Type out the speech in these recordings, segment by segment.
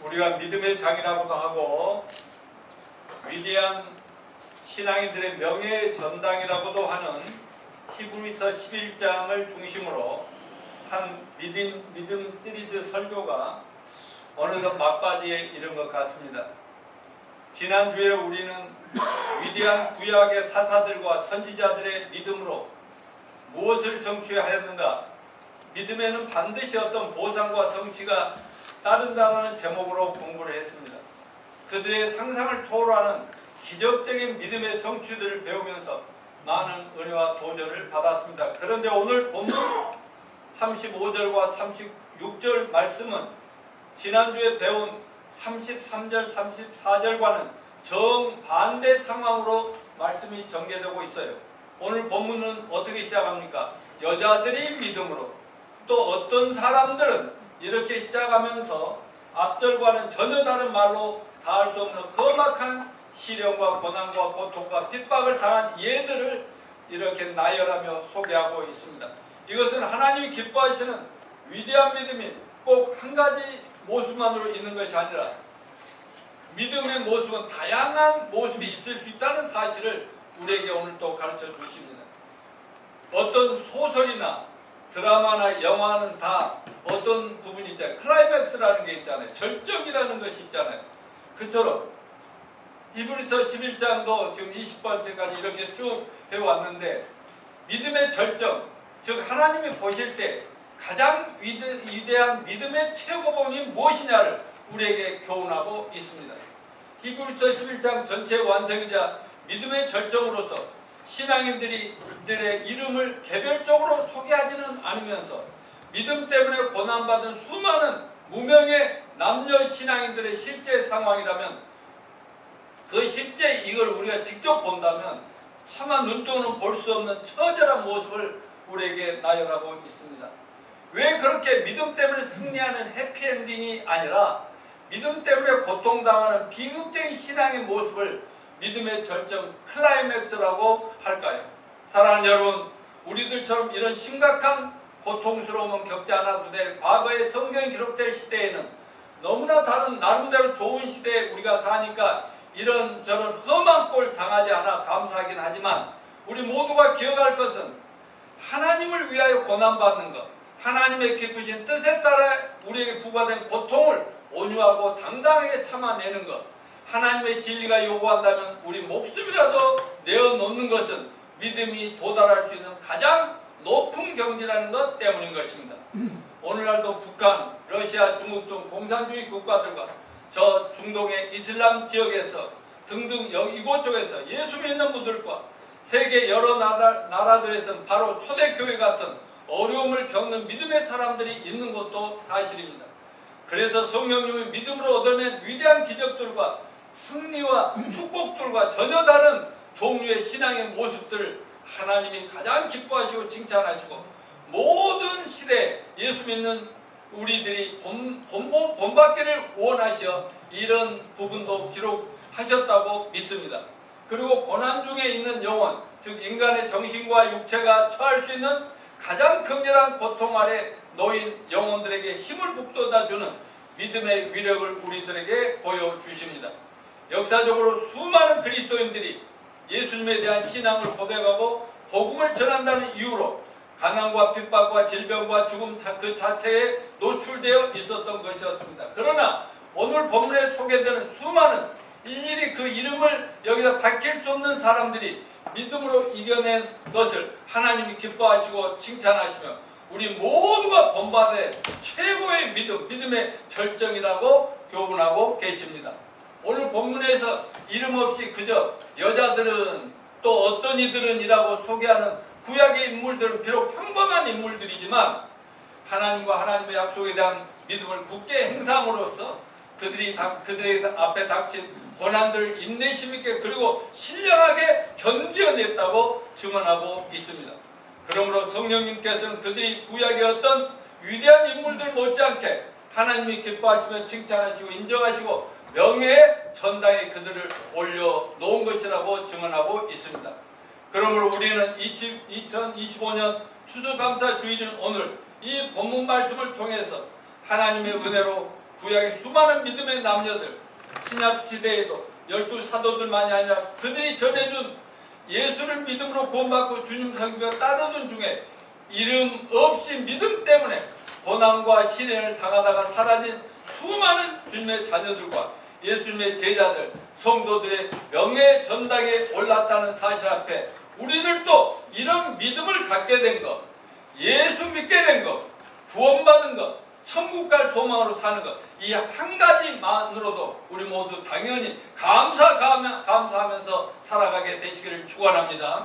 우리가 믿음의 장이라고도 하고 위대한 신앙인들의 명예의 전당이라고도 하는 히브리서 11장을 중심으로 한 믿음 시리즈 설교가 어느덧 막바지에 이른 것 같습니다. 지난주에 우리는 위대한 구약의 사사들과 선지자들의 믿음으로 무엇을 성취하였는가, 믿음에는 반드시 어떤 보상과 성취가 따른다는 제목으로 공부를 했습니다. 그들의 상상을 초월하는 기적적인 믿음의 성취들을 배우면서 많은 은혜와 도전을 받았습니다. 그런데 오늘 본문 35절과 36절 말씀은 지난주에 배운 33절, 34절과는 정반대 상황으로 말씀이 전개되고 있어요. 오늘 본문은 어떻게 시작합니까? 여자들이 믿음으로, 또 어떤 사람들은 이렇게 시작하면서 앞절과는 전혀 다른 말로 다할 수 없는 험악한 시련과 고난과 고통과 핍박을 당한 예들을 이렇게 나열하며 소개하고 있습니다. 이것은 하나님이 기뻐하시는 위대한 믿음이 꼭 한 가지 모습만으로 있는 것이 아니라 믿음의 모습은 다양한 모습이 있을 수 있다는 사실을 우리에게 오늘 또 가르쳐 주십니다. 어떤 소설이나 드라마나 영화는 다 어떤 부분이 있잖아요. 클라이맥스라는 게 있잖아요. 절정이라는 것이 있잖아요. 그처럼 히브리서 11장도 지금 20번째까지 이렇게 쭉 해왔는데 믿음의 절정, 즉 하나님이 보실 때 가장 위대한 믿음의 최고봉이 무엇이냐를 우리에게 교훈하고 있습니다. 히브리서 11장 전체 완성이자 믿음의 절정으로서 신앙인들의 이름을 개별적으로 소개하지는 않으면서 믿음 때문에 고난받은 수많은 무명의 남녀 신앙인들의 실제 상황이라면, 그 실제 이걸 우리가 직접 본다면 차마 눈뜨고는 볼 수 없는 처절한 모습을 우리에게 나열하고 있습니다. 왜 그렇게 믿음 때문에 승리하는 해피엔딩이 아니라 믿음 때문에 고통당하는 비극적인 신앙의 모습을 믿음의 절정, 클라이맥스라고 할까요? 사랑하는 여러분, 우리들처럼 이런 심각한 고통스러움은 겪지 않아도 될 과거의 성경이 기록될 시대에는 너무나 다른 나름대로 좋은 시대에 우리가 사니까 이런저런 험한 꼴 당하지 않아 감사하긴 하지만, 우리 모두가 기억할 것은 하나님을 위하여 고난받는 것, 하나님의 깊으신 뜻에 따라 우리에게 부과된 고통을 온유하고 당당하게 참아내는 것, 하나님의 진리가 요구한다면 우리 목숨이라도 내어놓는 것은 믿음이 도달할 수 있는 가장 높은 경지라는 것 때문인 것입니다. 오늘날도 북한, 러시아, 중국 등 공산주의 국가들과 저 중동의 이슬람 지역에서 등등 이곳저곳에서 예수 믿는 분들과 세계 여러 나라들에서는 바로 초대교회 같은 어려움을 겪는 믿음의 사람들이 있는 것도 사실입니다. 그래서 성령님이 믿음으로 얻어낸 위대한 기적들과 승리와 축복들과 전혀 다른 종류의 신앙의 모습들을 하나님이 가장 기뻐하시고 칭찬하시고 모든 시대에 예수 믿는 우리들이 본받기를 원하시어 이런 부분도 기록하셨다고 믿습니다. 그리고 고난 중에 있는 영혼, 즉 인간의 정신과 육체가 처할 수 있는 가장 극렬한 고통 아래 놓인 영혼들에게 힘을 북돋아주는 믿음의 위력을 우리들에게 보여주십니다. 역사적으로 수많은 그리스도인들이 예수님에 대한 신앙을 고백하고 복음을 전한다는 이유로 가난과 핍박과 질병과 죽음 그 자체에 노출되어 있었던 것이었습니다. 그러나 오늘 본문에 소개되는 수많은 일일이 그 이름을 여기다 밝힐 수 없는 사람들이 믿음으로 이겨낸 것을 하나님이 기뻐하시고 칭찬하시며 우리 모두가 본받을 최고의 믿음의 절정이라고 교훈하고 계십니다. 오늘 본문에서 이름 없이 그저 여자들은 또 어떤 이들은 이라고 소개하는 구약의 인물들은 비록 평범한 인물들이지만 하나님과 하나님의 약속에 대한 믿음을 굳게 행사함으로써 그들의 앞에 닥친 고난들을 인내심 있게 그리고 신령하게 견뎌냈다고 증언하고 있습니다. 그러므로 성령님께서는 그들이 구약의 어떤 위대한 인물들 못지않게 하나님이 기뻐하시며 칭찬하시고 인정하시고 명예의 전당에 그들을 올려놓은 것이라고 증언하고 있습니다. 그러므로 우리는 2025년 추수감사 주일인 오늘 이 본문 말씀을 통해서 하나님의 은혜로 구약의 수많은 믿음의 남녀들, 신약 시대에도 12사도들만이 아니라 그들이 전해준 예수를 믿음으로 구원받고 주님 섬기며 따르던 중에 이름 없이 믿음 때문에 고난과 시련을 당하다가 사라진 수많은 주님의 자녀들과 예수님의 제자들, 성도들의 명예 전당에 올랐다는 사실 앞에 우리들도 이런 믿음을 갖게 된 것, 예수 믿게 된 것, 구원받은 것, 천국 갈 소망으로 사는 것, 이 한 가지만으로도 우리 모두 당연히 감사하면서 살아가게 되시기를 축원합니다.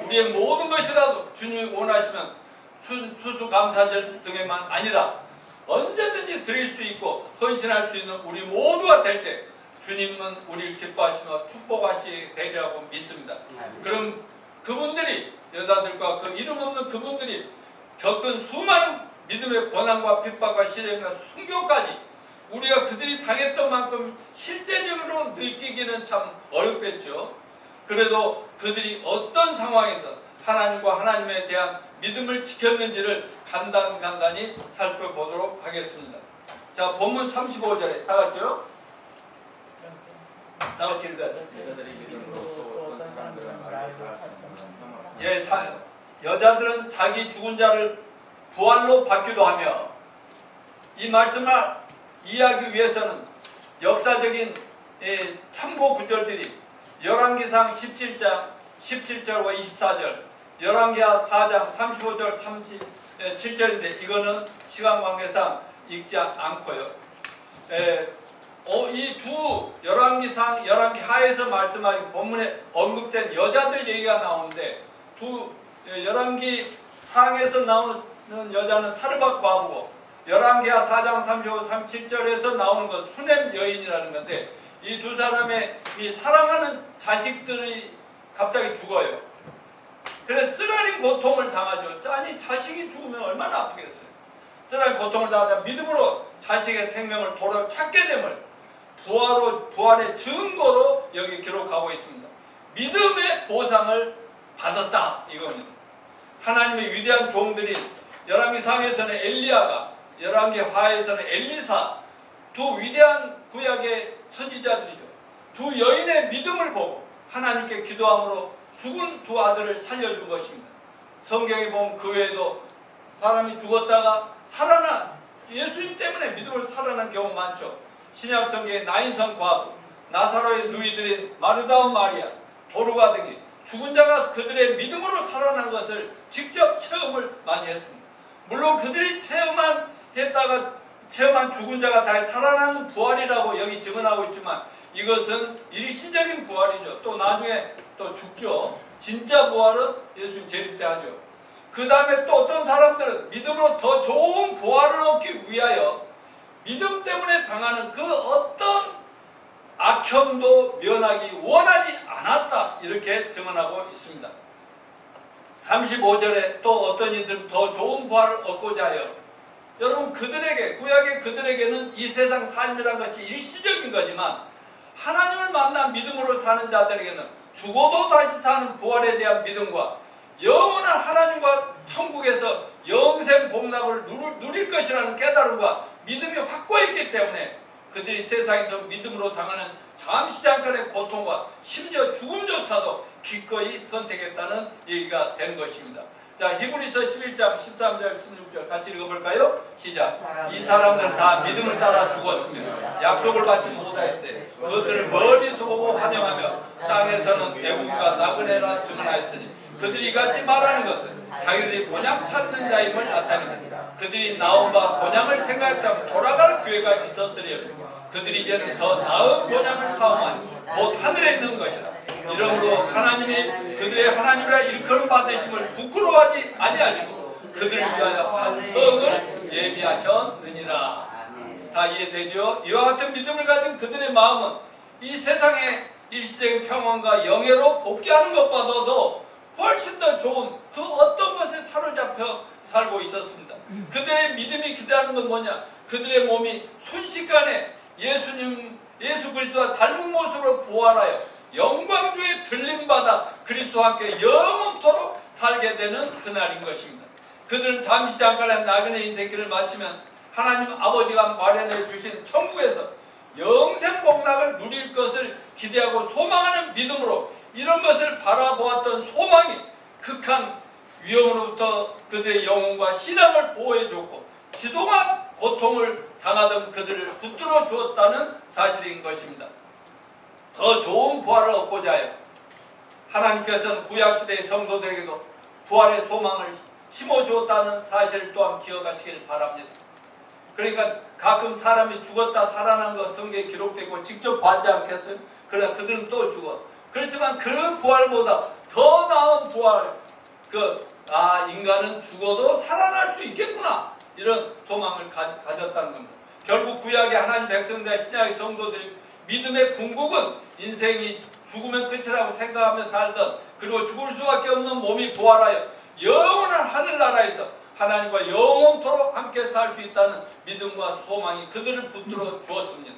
우리의 모든 것이라도 주님이 원하시면 추수감사절 등에만 아니라 언제든지 드릴 수 있고 헌신할 수 있는 우리 모두가 될 때 주님은 우리를 기뻐하시며 축복하시게 되리라고 믿습니다. 그럼 그분들이, 여자들과 그 이름 없는 그분들이 겪은 수많은 믿음의 고난과 핍박과 시련과 순교까지 우리가 그들이 당했던 만큼 실제적으로 느끼기는 참 어렵겠죠. 그래도 그들이 어떤 상황에서 하나님과 하나님에 대한 믿음을 지켰는지를 간단히 살펴보도록 하겠습니다. 자, 본문 35절에 다 같이요. 다 같이 읽어야죠. 예, 여자들은 자기 죽은 자를 부활로 받기도 하며, 이 말씀을 이해하기 위해서는 역사적인 참고 구절들이 열왕기상 17장 17절과 24절, 열왕기하 4장 35절 37절인데 이거는 시간 관계상 읽지 않고요. 이 두 열왕기상, 열왕기하에서 말씀하신 본문에 언급된 여자들 얘기가 나오는데, 두 열왕기상에서 나오는 여자는 사르밧 과부고 열왕기하 4장 35, 37절에서 나오는 건 수넴 여인이라는 건데, 이 두 사람의 이 사랑하는 자식들이 갑자기 죽어요. 그래서 쓰라린 고통을 당하죠. 아니, 자식이 죽으면 얼마나 아프겠어요. 쓰라린 고통을 당하다 믿음으로 자식의 생명을 돌아 찾게 됨을 부활의 증거로 여기 기록하고 있습니다. 믿음의 보상을 받았다, 이겁니다. 하나님의 위대한 종들이 열왕기상에서는 엘리야가, 열왕기하에서는 엘리사, 두 위대한 구약의 선지자들이죠. 두 여인의 믿음을 보고 하나님께 기도함으로 죽은 두 아들을 살려준 것입니다. 성경에 보면 그 외에도 사람이 죽었다가 살아난, 예수님 때문에 믿음을 살아난 경우 많죠. 신약 성경의 나인성 과부, 나사로의 누이들인 마르다와 마리아, 도르가 등이 죽은 자가 그들의 믿음으로 살아난 것을 직접 체험을 많이 했습니다. 물론 그들이 체험한 죽은 자가 다 살아나는 부활이라고 여기 증언하고 있지만 이것은 일시적인 부활이죠. 또 나중에 또 죽죠. 진짜 부활은 예수님 재림 때 하죠. 그 다음에 또 어떤 사람들은 믿음으로 더 좋은 부활을 얻기 위하여 믿음 때문에 당하는 그 어떤 악형도 면하기 원하지 않았다, 이렇게 증언하고 있습니다. 35절에 또 어떤 이들은 더 좋은 부활을 얻고자 하여, 여러분, 그들에게, 구약의 그들에게는 이 세상 삶이란 것이 일시적인 거지만 하나님을 만난 믿음으로 사는 자들에게는 죽어도 다시 사는 부활에 대한 믿음과 영원한 하나님과 천국에서 영생 복락을 누릴 것이라는 깨달음과 믿음이 확고히 있기 때문에 그들이 세상에서 믿음으로 당하는 잠시 잠깐의 고통과 심지어 죽음조차도 기꺼이 선택했다는 얘기가 된 것입니다. 자, 히브리서 11장 13절 16절 같이 읽어볼까요? 시작. 이 사람들은 다 믿음을 따라 죽었습니다. 약속을 받지 못하였으니 그들을 멀리서 보고 환영하며 땅에서는 애국과 나그네라 증언하였으니 그들이 이같이 말하는 것은 자기들이 본향 찾는 자임을 나타냅니다. 그들이 나온 바 본향을 생각했다면 돌아갈 기회가 있었으리요. 그들이 이제는 더 나은 본향을 사모하니 곧 하늘에 있는 것이라. 이러므로 하나님이 그들의 하나님이라 일컬음 받으심을 부끄러워하지 아니하시고 그들을 위하여 한 성을 예비하셨느니라. 다 이해되죠? 이와 같은 믿음을 가진 그들의 마음은 이 세상의 일시적인 평안과 영예로 복귀하는 것보다도 훨씬 더 좋은 그 어떤 것에 사로잡혀 살고 있었습니다. 그들의 믿음이 기대하는 건 뭐냐? 그들의 몸이 순식간에 예수 그리스도와 닮은 모습으로 부활하여 영광주에 들림받아 그리스도와 함께 영원토록 살게 되는 그날인 것입니다. 그들은 잠시 잠깐의 나그네 인생길을 마치면 하나님 아버지가 마련해 주신 천국에서 영생 복락을 누릴 것을 기대하고 소망하는 믿음으로 이런 것을 바라보았던 소망이 극한 위험으로부터 그들의 영혼과 신앙을 보호해줬고 지독한 고통을 당하던 그들을 붙들어 주었다는 사실인 것입니다. 더 좋은 부활을 얻고자 하여 하나님께서는 구약시대의 성도들에게도 부활의 소망을 심어주었다는 사실을 또한 기억하시길 바랍니다. 그러니까 가끔 사람이 죽었다 살아난 것 성경에 기록되고 직접 봤지 않겠어요? 그러나 그들은 또 죽어. 그렇지만 그 부활보다 더 나은 부활, 인간은 죽어도 살아날 수 있겠구나, 이런 소망을 가졌다는 겁니다. 결국 구약의 하나님 백성들, 신약의 성도들 믿음의 궁극은 인생이 죽으면 끝이라고 생각하며 살던, 그리고 죽을 수밖에 없는 몸이 부활하여 영원한 하늘나라에서 하나님과 영원토록 함께 살 수 있다는 믿음과 소망이 그들을 붙들어 주었습니다.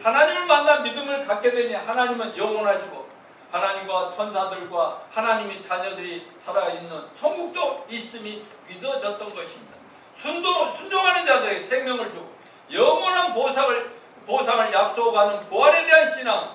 하나님을 만나 믿음을 갖게 되니 하나님은 영원하시고 하나님과 천사들과 하나님의 자녀들이 살아있는 천국도 있음이 믿어졌던 것입니다. 순종하는 자들에게 생명을 주고 영원한 보상을 약속하는 부활에 대한 신앙은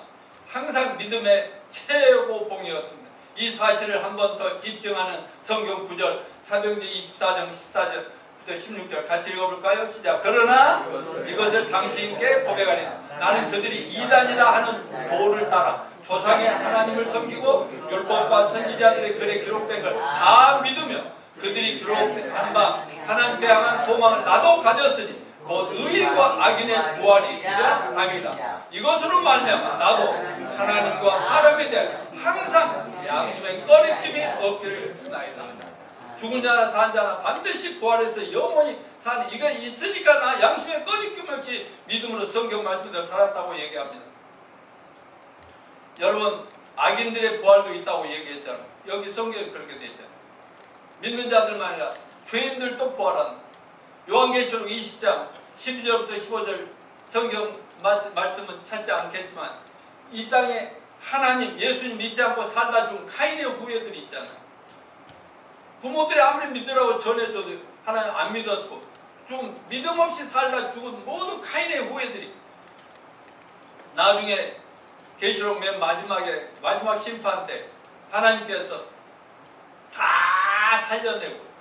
항상 믿음의 최고봉이었습니다. 이 사실을 한 번 더 입증하는 성경 구절, 사도행전 24장 14절부터 16절 같이 읽어볼까요? 시작. 그러나 이것을 당신께 고백하니 나는 그들이 이단이라 하는 도를 따라 조상의 하나님을 섬기고 율법과 선지자들의 글에 기록된 걸 다 믿으며 그들이 기록한 바 하나님께 향한 소망을 나도 가졌으니 곧 의인과 악인의 부활이 있으려 함이다. 이것으로 말미암아 나도 하나님과 사람에 대한 항상 양심의 꺼리낌이 없기를 주나이다. 죽은 자나 산 자나 반드시 부활해서 영원히 사는 이거 있으니까 나 양심의 꺼리낌 없이 믿음으로 성경 말씀대로 살았다고 얘기합니다. 여러분, 악인들의 부활도 있다고 얘기했잖아요. 여기 성경에 그렇게 되어 있잖아요. 믿는 자들만 아니라 죄인들도 부활한다. 요한계시록 20장 12절부터 15절 성경 말씀은 찾지 않겠지만 이 땅에 하나님, 예수님 믿지 않고 살다 죽은 카인의 후예들이 있잖아요. 부모들이 아무리 믿으라고 전해줘도 하나님 안 믿었고 좀 믿음 없이 살다 죽은 모든 카인의 후예들이 나중에 계시록 맨 마지막 심판 때 하나님께서 다 살려내고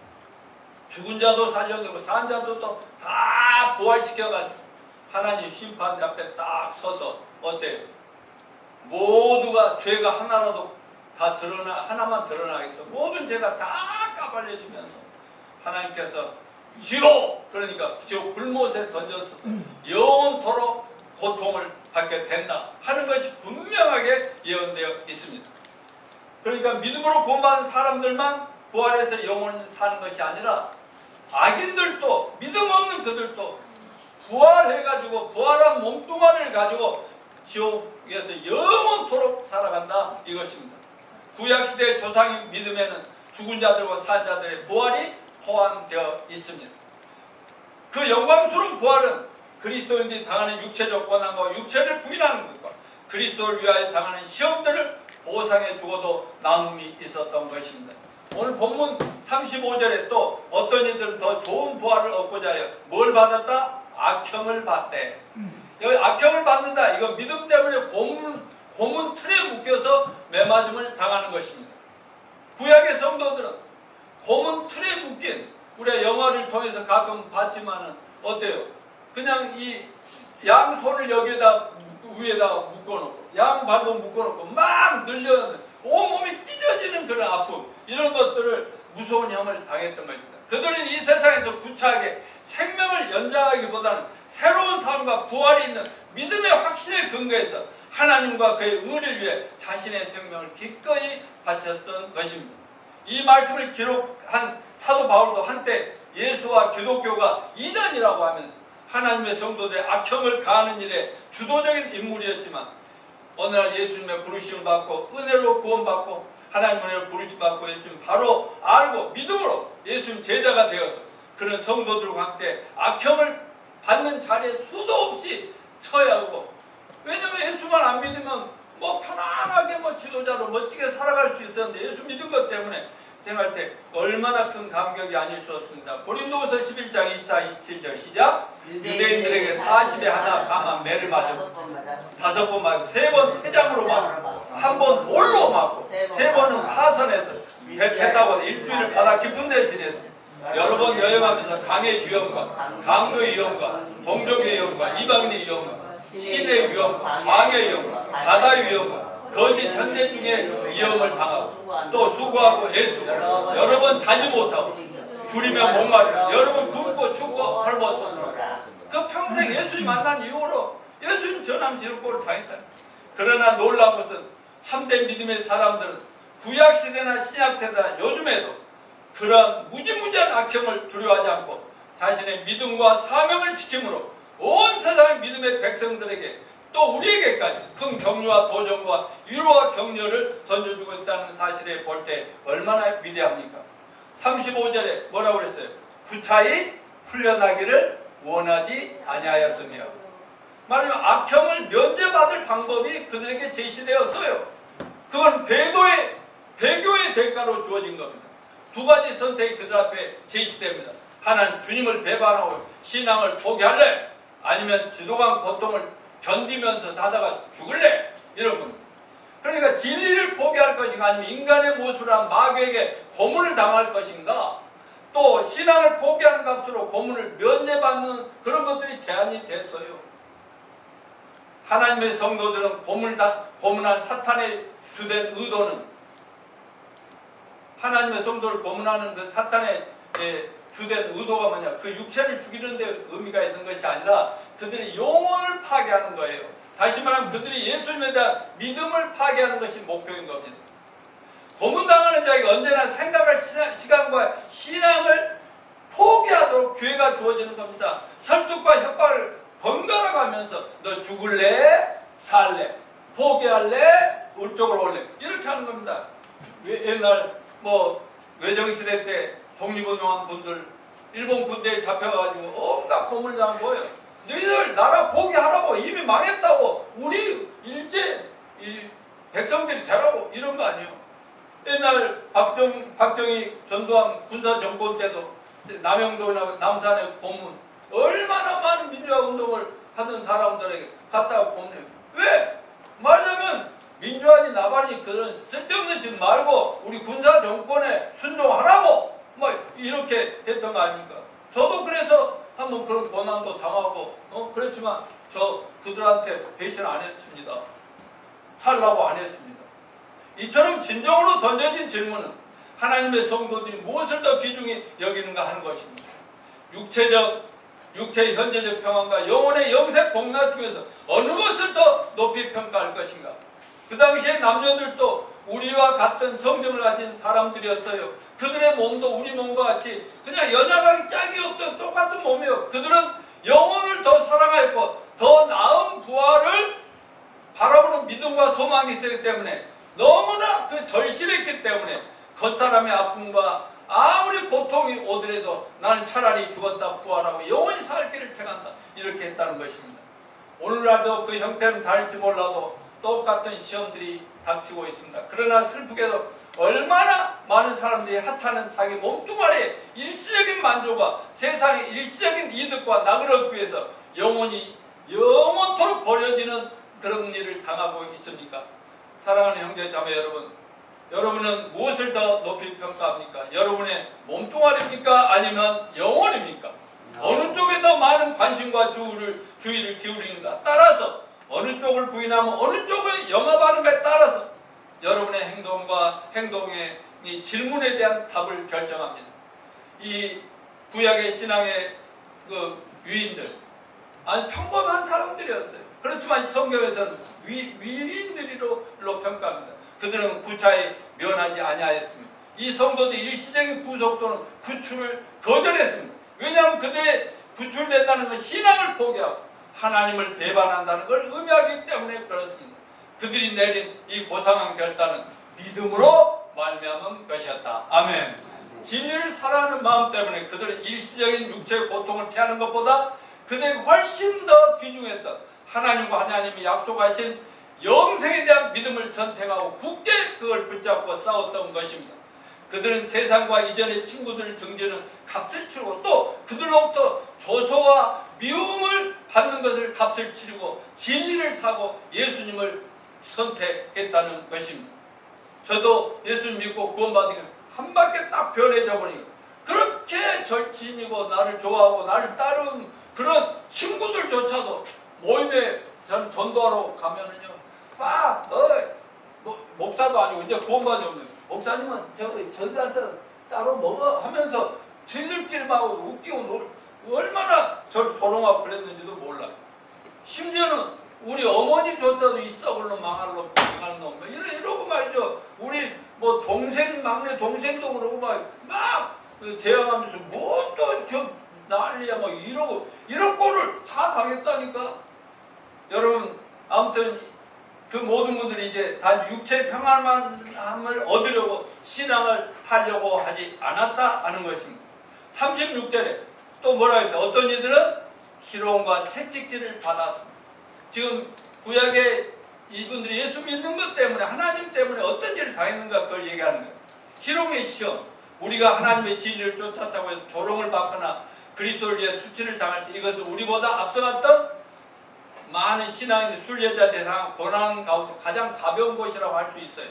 죽은 자도 살려내고 산 자도 또 다 부활시켜가지고 하나님 심판 앞에 딱 서서 어때요? 모두가 죄가 하나라도 다 하나만 드러나겠어. 모든 죄가 다 까발려지면서 하나님께서 지옥, 그러니까 지옥 불못에 던져서 영원토록 고통을 받게 된다 하는 것이 분명하게 예언되어 있습니다. 그러니까 믿음으로 구원받은 사람들만 부활해서 영원히 사는 것이 아니라 악인들도, 믿음 없는 그들도 부활해가지고 부활한 몸뚱아리를 가지고 지옥에서 영원토록 살아간다, 이것입니다. 구약시대의 조상의 믿음에는 죽은 자들과 산 자들의 부활이 포함되어 있습니다. 그 영광스러운 부활은 그리스도인들이 당하는 육체적 고난과 육체를 부인하는 것과 그리스도를 위하여 당하는 시험들을 보상해 주고도 나눔이 있었던 것입니다. 오늘 본문 35절에 또 어떤 이들은 더 좋은 부활을 얻고자 하여 뭘 받았다? 악형을 받대. 여기 악형을 받는다. 이거 믿음 때문에 고문 틀에 묶여서 매맞음을 당하는 것입니다. 구약의 성도들은 고문 틀에 묶인, 우리가 영화를 통해서 가끔 봤지만은 어때요? 그냥 이 양손을 여기에다 위에다 묶어놓고 양발도 묶어놓고 막 늘려놓는 온몸이 찢어지는 그런 아픔, 이런 것들을 무서운 형을 당했던 것입니다. 그들은 이 세상에서 구차하게 생명을 연장하기보다는 새로운 삶과 부활이 있는 믿음의 확신에 근거해서 하나님과 그의 의를 위해 자신의 생명을 기꺼이 바쳤던 것입니다. 이 말씀을 기록한 사도 바울도 한때 예수와 기독교가 이단이라고 하면서 하나님의 성도들의 악형을 가하는 일에 주도적인 인물이었지만 어느 날 예수님의 부르심을 받고 은혜로 구원받고 하나님 은혜로 부르심 받고 예수님 바로 알고 믿음으로 예수님 제자가 되어서 그런 성도들과 함께 악형을 받는 자리에 수도 없이 처해야 하고, 왜냐면 예수만 안 믿으면 편안하게 지도자로 멋지게 살아갈 수 있었는데 예수 믿은 것 때문에 생활 때 얼마나 큰 감격이 아닐 수 없습니다. 고린도후서 11장 24, 27절 시작. 유대인들에게 40에 하나 감한 매를 맞아 5번 맞고 3번 폐장으로 맞고 1번 돌로 맞고 3번은 파선해서 배 타고 일주일을 바다 깊은 데 지냈어. 여러 번 여행하면서 강의 위험과 강도의 위험과 동족의 위험과 이방인의 위험과 신의 위험과 광의 위험과 바다의 위험과 거짓 현대 중에 위험을 당하고 또 수고하고 애쓰고 여러 번 자지 못하고 줄이면 목마르고 여러 번 굶고 춥고 헐벗어 그 평생 예수님 만난 이후로 예수님 전하면서 이런 꼴을 당했다. 그러나 놀라운 것은 참된 믿음의 사람들은 구약시대나 신약시대나 요즘에도 그러한 무지무지한 악형을 두려워하지 않고 자신의 믿음과 사명을 지킴으로 온 세상의 믿음의 백성들에게 또 우리에게까지 큰 격려와 도전과 위로와 격려를 던져주고 있다는 사실에 볼 때 얼마나 위대합니까? 35절에 뭐라고 그랬어요? 구차히 풀려나기를 원하지 아니하였으며 말하자면 악형을 면제받을 방법이 그들에게 제시되었어요. 그건 배교의 대가로 주어진 겁니다. 두 가지 선택이 그들 앞에 제시됩니다. 하나는 주님을 배반하고 신앙을 포기할래? 아니면 지독한 고통을 견디면서 하다가 죽을래? 이런 겁니다. 그러니까 진리를 포기할 것인가 아니면 인간의 모습을 한 마귀에게 고문을 당할 것인가 또 신앙을 포기하는 값으로 고문을 면제받는 그런 것들이 제한이 됐어요. 하나님의 성도들은 고문한 사탄의 주된 의도는 하나님의 성도를 고문하는 그 사탄의 주된 의도가 뭐냐? 그 육체를 죽이는 데 의미가 있는 것이 아니라 그들의 영혼을 파괴하는 거예요. 다시 말하면 그들이 예수님에 대한 믿음을 파괴하는 것이 목표인 겁니다. 고문당하는 자에게 언제나 생각할 시간과 신앙을 포기하도록 기회가 주어지는 겁니다. 설득과 협박을 번갈아 가면서 너 죽을래? 살래? 포기할래? 우리 쪽으로 올래? 이렇게 하는 겁니다. 옛날 외정시대 때 독립운동한 분들 일본 군대에 잡혀가지고 온갖 고문을 당한 거예요. 너희들 나라 포기하라고 이미 망했다고 우리 백성들이 되라고 이런 거 아니에요. 옛날 박정희 전두환 군사정권 때도 남영도나 남산의 고문 얼마나 많은 민주화운동을 하던 사람들에게 갖다가 고문해요. 왜? 말하자면 민주화니 나발이니 그런 쓸데없는 짓 말고 우리 군사정권에 순종하라고 이렇게 했던 거 아닙니까? 저도 그래서 한번 그런 고난도 당하고 그렇지만 저 그들한테 배신 안 했습니다. 살라고 안 했습니다. 이처럼 진정으로 던져진 질문은 하나님의 성도들이 무엇을 더 귀중히 여기는가 하는 것입니다. 육체의 현재적 평안과 영혼의 영생 복락 중에서 어느 것을 더 높이 평가할 것인가? 그 당시에 남녀들도 우리와 같은 성정을 가진 사람들이었어요. 그들의 몸도 우리 몸과 같이 그냥 연약하기 짝이 없던 똑같은 몸이에요. 그들은 영혼을 더 사랑하였고 더 나은 부활을 바라보는 믿음과 소망이 있었기 때문에 너무나 그 절실했기 때문에 겉사람의 아픔과 아무리 고통이 오더라도 나는 차라리 죽었다 부활하고 영원히 살 길을 택한다 이렇게 했다는 것입니다. 오늘날도 그 형태는 다를지 몰라도 똑같은 시험들이 닥치고 있습니다. 그러나 슬프게도 얼마나 많은 사람들이 하찮은 자기 몸뚱아리의 일시적인 만족과 세상의 일시적인 이득과 낙을 얻기 위해서 영원토록 버려지는 그런 일을 당하고 있습니까? 사랑하는 형제 자매 여러분, 여러분은 무엇을 더 높이 평가합니까? 여러분의 몸뚱아리입니까? 아니면 영혼입니까? 어느 쪽에 더 많은 관심과 주의를 기울이는가 따라서 어느 쪽을 부인하면 어느 쪽을 영합하는가에 따라서 여러분의 행동의 이 질문에 대한 답을 결정합니다. 이 구약의 신앙의 그 유인들, 아니 평범한 사람들이었어요. 그렇지만 성경에서는 위인들로 평가합니다. 그들은 구차히 면하지 아니하였습니다. 이 성도들 일시적인 구속 또는 구출을 거절했습니다. 왜냐하면 그들의 구출된다는 건 신앙을 포기하고 하나님을 배반한다는 걸 의미하기 때문에 그렇습니다. 그들이 내린 이 고상한 결단은 믿음으로 말미암은 것이었다. 아멘. 진리를 사랑하는 마음 때문에 그들은 일시적인 육체의 고통을 피하는 것보다 그들에게 훨씬 더 귀중했던 하나님과 하나님이 약속하신 영생에 대한 믿음을 선택하고 굳게 그걸 붙잡고 싸웠던 것입니다. 그들은 세상과 이전의 친구들을 등지는 값을 치르고 또 그들로부터 조소와 미움을 받는 것을 값을 치르고 진리를 사고 예수님을 선택했다는 것입니다. 저도 예수 믿고 구원받으니까 한 바퀴 딱 변해져 보니까 그렇게 절친이고 나를 좋아하고 나를 따르는 그런 친구들조차도 모임에 저는 전도하러 가면은요, 목사도 아니고 이제 구원받으면 목사님은 저기 가서 따로 먹어 하면서 저희들끼리 막 웃기고 얼마나 저를 조롱하고 그랬는지도 몰라요. 심지어는 우리 어머니조차도 이 썩을 놈 망할 놈 망할 놈 이러고 말이죠. 우리 뭐 동생 막내 동생도 그러고 막 대항하면서 뭐 또 저 난리야 막 이러고 이런 꼴을 다 당했다니까. 여러분 아무튼 그 모든 분들이 이제 단 육체의 평안함을 얻으려고 신앙을 하려고 하지 않았다 하는 것입니다. 36절에 또 뭐라 했어요? 어떤 이들은 희롱과 채찍질을 받았습니다. 지금 구약의 이분들이 예수 믿는 것 때문에 하나님 때문에 어떤 일을 당했는가 그걸 얘기하는 거예요. 희롱의 시험, 우리가 하나님의 진리를 쫓았다고 해서 조롱을 받거나 그리스도를 위해 수치를 당할 때 이것은 우리보다 앞서갔던 많은 신앙인들 순례자들이 당한 고난 가운데 가장 가벼운 것이라고 할 수 있어요.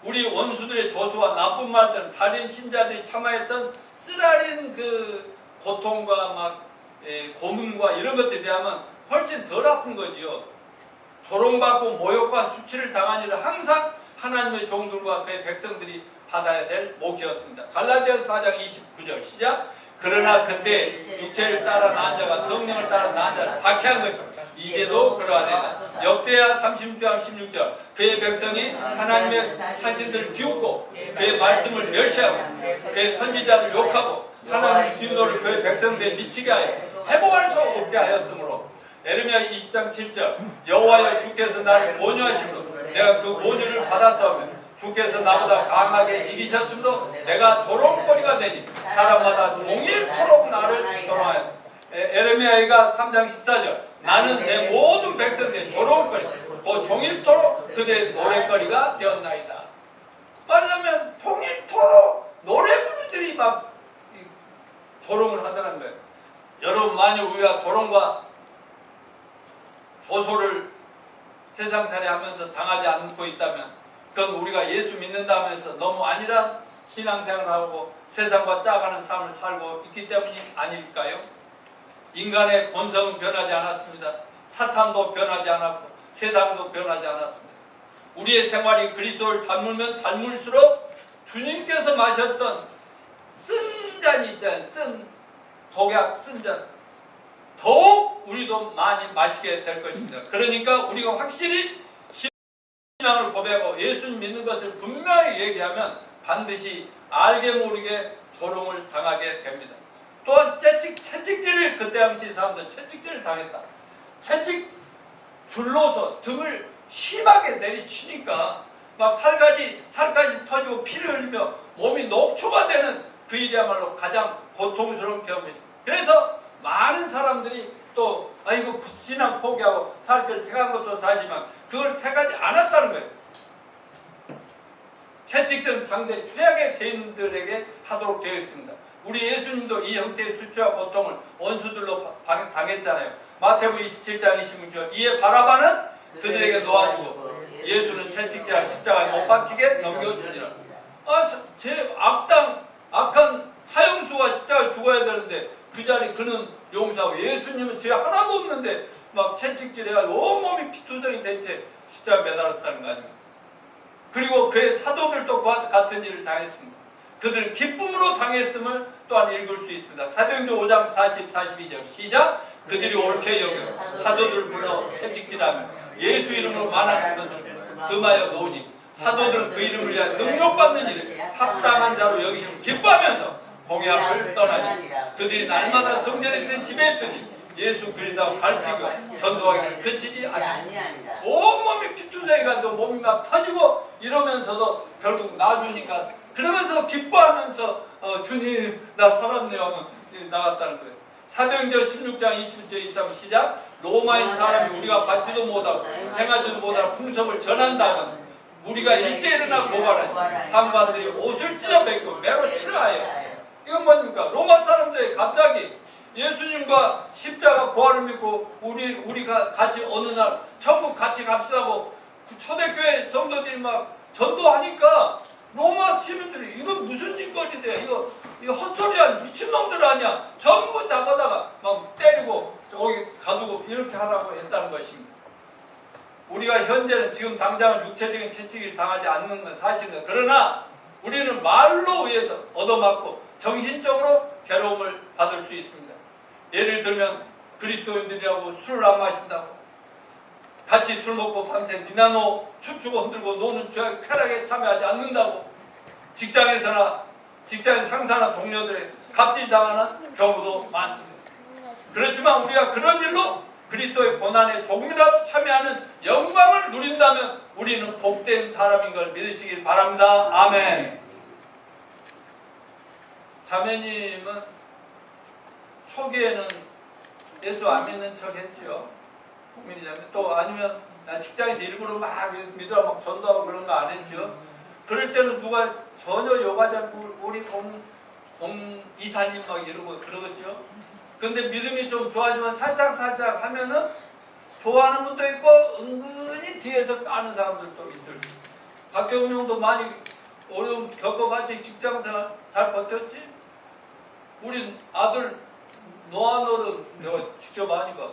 우리 원수들의 조소와 나쁜 말들은 다른 신자들이 참아했던 쓰라린 그 고통과 막 고문과 이런 것들에 비하면 훨씬 덜 아픈 거지요. 조롱받고 모욕과 수치를 당한 일은 항상 하나님의 종들과 그의 백성들이 받아야 될 몫이었습니다. 갈라디아서 4장 29절 시작. 그러나 그때 육체를 따라 난 자가 성령을 따라 난 자를 박해한 것입니다. 이제도 그러하되다. 역대하 36장 16절 그의 백성이 하나님의 사신들을 비웃고 그의 말씀을 멸시하고 그의 선지자를 욕하고 하나님의 진노를 그의 백성들에 미치게 하여 회복할 수 없게 하였으므로 에르미야 20장 7절 여호와여 주께서 나를 권유하심으로 내가 그 권유를 받았사오며 주께서 나보다 강하게 이기셨음도 내가 조롱거리가 되니 사람마다 종일토록 나를 조롱하였다. 에레미야가 3장 14절 나는 내 모든 백성들의 조롱거리 그 종일토록 그들의 노래거리가 되었나이다. 말하자면 종일토록 노래 부르들이 막 조롱을 하더라는 거예요. 여러분 만일 우리가 조롱과 조소를 세상살이 하면서 당하지 않고 있다면 그건 우리가 예수 믿는다면서 너무 안일한 신앙생활을 하고 세상과 짜가는 삶을 살고 있기 때문이 아닐까요? 인간의 본성은 변하지 않았습니다. 사탄도 변하지 않았고 세상도 변하지 않았습니다. 우리의 생활이 그리스도를 닮으면 닮을수록 주님께서 마셨던 쓴 잔이 있잖아요. 쓴 독약 쓴 잔. 더욱 우리도 많이 마시게 될 것입니다. 그러니까 우리가 확실히 신앙을 고백하고 예수님 믿는 것을 분명히 얘기하면 반드시 알게 모르게 조롱을 당하게 됩니다. 또한 채찍질을 그때 당시 사람들 채찍질을 당했다. 채찍 줄로서 등을 심하게 내리치니까 막 살까지 터지고 피를 흘리며 몸이 녹초가 되는 그 일이야말로 가장 고통스러운 경험이죠. 그래서 많은 사람들이 또 이거 신앙 포기하고 살 길을 택한 것도 사실이지만 그걸 택하지 않았다는 거예요. 채찍질은 당대 최악의 죄인들에게 하도록 되어 있습니다. 우리 예수님도 이 형태의 수치와 고통을 원수들로 당했잖아요. 마태복음 27장 26절 이에 바라바는 그들에게 놓아주고 예수는 채찍질하고 십자가에 못 박히게 넘겨주니라. 제 악한 사형수가 십자가에 죽어야 되는데 그 자리 그는 용서하고 예수님은 죄 하나도 없는데 막 채찍질해가지고 온몸이 피투성이 된 채 십자가에 매달았다는 거 아닙니까? 그리고 그의 사도들도 같은 일을 당했습니다. 그들은 기쁨으로 당했음을 또한 읽을 수 있습니다. 사도행전 5장 40, 42절 시작. 그들이 옳게 여겨 사도들을 불러 채찍질하며 예수 이름으로 만한 것을 금하여 놓으니 사도들은 그 이름을 위하여 능력받는 일을 합당한 자로 여기시면 기뻐하면서 공약을 떠나니 그들이 날마다 성전에 있는 집에 있더니 예수 그리스도를 가르치고 전도하기를 그치지 아니하니라. 온몸이 피투성이가 또 몸이 막 터지고 이러면서도 결국 놔주니까 그러면서 기뻐하면서 주님 나 살았네요 하면 나갔다는 거예요. 사도행전 16장 21절 23 시작. 로마인 사람이 우리가 받지도 못하고 행하지도 못하는 풍성을 전한다면 무리가 일제히 일어나 고발하니 상관들이 옷을 찢어 뱉고 매로 치러하여. 이건 뭡니까? 로마 사람들이 갑자기 예수님과 십자가 부활을 믿고 우리가 같이 어느 날 천국 같이 갑시다고 초대교회 성도들이 막 전도하니까 로마 시민들이 이거 무슨 짓거리대, 이거 헛소리야, 미친놈들 아니야, 전부 다 거다가 막 때리고 저기 가두고 이렇게 하라고 했다는 것입니다. 우리가 현재는 지금 당장은 육체적인 채찍을 당하지 않는 건 사실입니다. 그러나 우리는 말로 의해서 얻어맞고 정신적으로 괴로움을 받을 수 있습니다. 예를 들면 그리스도인들이라고 술을 안 마신다고, 같이 술 먹고 밤새 니나노 춤추고 흔들고 노는 죄악 쾌락에 참여하지 않는다고, 직장에서 상사나 동료들의 갑질당하는 경우도 많습니다. 그렇지만 우리가 그런 일로 그리스도의 고난에 조금이라도 참여하는 영광을 누린다면 우리는 복된 사람인 걸 믿으시길 바랍니다. 아멘. 자매님은 초기에는 예수 안 믿는 척 했죠. 국민이자매. 또 아니면 직장에서 일부러 막 믿으라 막 전도하고 그런 거 안 했죠. 그럴 때는 누가 전혀 욕하지 않고 우리 공 이사님 막 이러고 그러겠죠. 근데 믿음이 좀 좋아지면 살짝 하면은 좋아하는 분도 있고 은근히 뒤에서 까는 사람들도 있을. 박경훈 형도 많이 어려움 겪어봤지. 직장생활 잘 버텼지. 우리 아들 노아노는 내가 직접 아니까